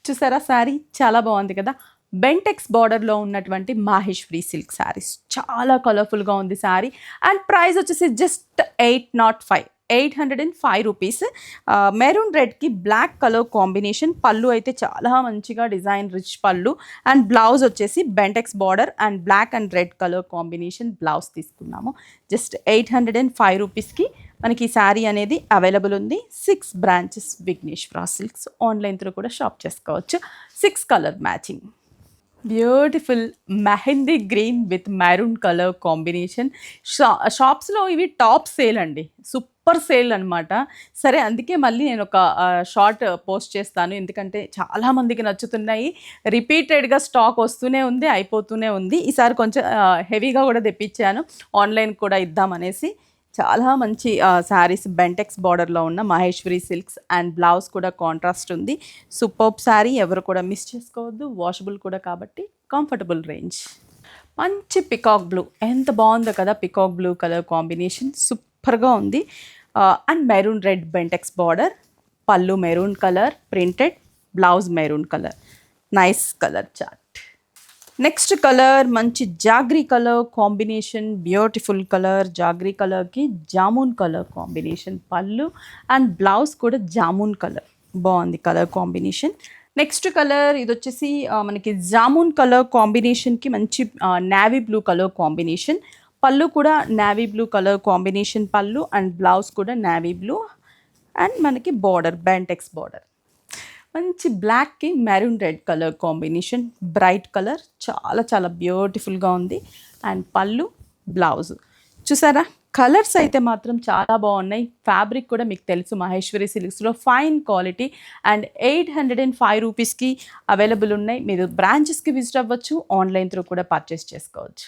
చూసారా శారీ చాలా బాగుంది కదా. బెంటెక్స్ బార్డర్లో ఉన్నటువంటి మాహేశ్వరి సిల్క్ శారీస్, చాలా కలర్ఫుల్గా ఉంది శారీ. అండ్ ప్రైస్ వచ్చేసి జస్ట్ 805 రూపీస్. మెరూన్ రెడ్కి బ్లాక్ కలర్ కాంబినేషన్. పళ్ళు అయితే చాలా మంచిగా డిజైన్ రిచ్ పళ్ళు. అండ్ బ్లౌజ్ వచ్చేసి Bentex border and black and red colour combination blouse తీసుకున్నాము. జస్ట్ 805 రూపీస్కి మనకి ఈ శారీ అనేది అవైలబుల్ ఉంది. 6 branches Vighneshwara silks. Online through కూడా షాప్ చేసుకోవచ్చు. 6 colour matching. Beautiful mehndi green with maroon colour combination. షాప్స్లో ఇవి టాప్ సేల్ అండి, సూపర్ సేల్ అనమాట. సరే, అందుకే మళ్ళీ నేను ఒక షార్ట్ పోస్ట్ చేస్తాను, ఎందుకంటే చాలామందికి నచ్చుతున్నాయి. రిపీటెడ్గా స్టాక్ వస్తూనే ఉంది, అయిపోతూనే ఉంది. ఈసారి కొంచెం హెవీగా కూడా తెప్పించాను, ఆన్లైన్ కూడా ఇద్దామనేసి. చాలా మంచి శారీస్, బెంటెక్స్ బార్డర్లో ఉన్న మహేశ్వరి సిల్క్స్. అండ్ బ్లౌజ్ కూడా కాంట్రాస్ట్ ఉంది. సూపర్బ్ శారీ, ఎవరు కూడా మిస్ చేసుకోవద్దు. వాషబుల్ కూడా కాబట్టి కంఫర్టబుల్ రేంజ్. మంచి పికాక్ బ్లూ, ఎంత బాగుందో కదా. పికాక్ బ్లూ కలర్ కాంబినేషన్ సూపర్గా ఉంది. And maroon red Bentex border, పళ్ళు maroon colour printed, blouse maroon colour. Nice colour chart. Next colour మంచి jaggery colour combination, beautiful colour. Jaggery కలర్కి జామున్ కలర్ కాంబినేషన్ పళ్ళు. అండ్ బ్లౌజ్ కూడా జామున్ కలర్, బాగుంది కలర్ కాంబినేషన్. నెక్స్ట్ కలర్ ఇది వచ్చేసి మనకి జామున్ కలర్ కాంబినేషన్కి మంచి నేవీ బ్లూ కలర్ కాంబినేషన్. పళ్ళు కూడా నేవీ బ్లూ కలర్ కాంబినేషన్ పళ్ళు. అండ్ బ్లౌజ్ కూడా నేవీ బ్లూ. అండ్ మనకి బార్డర్ బెంటెక్స్ బార్డర్. మంచి బ్లాక్కి maroon red colour combination, bright colour, చాలా చాలా బ్యూటిఫుల్గా ఉంది. అండ్ పళ్ళు, బ్లౌజ్. చూసారా, కలర్స్ అయితే మాత్రం చాలా బాగున్నాయి. ఫ్యాబ్రిక్ కూడా మీకు తెలుసు, మహేశ్వరి సిల్క్స్లో ఫైన్ క్వాలిటీ. అండ్ 805 రూపీస్కి అవైలబుల్ ఉన్నాయి. మీరు బ్రాంచెస్కి విజిట్ అవ్వచ్చు, ఆన్లైన్ త్రూ కూడా పర్చేస్ చేసుకోవచ్చు.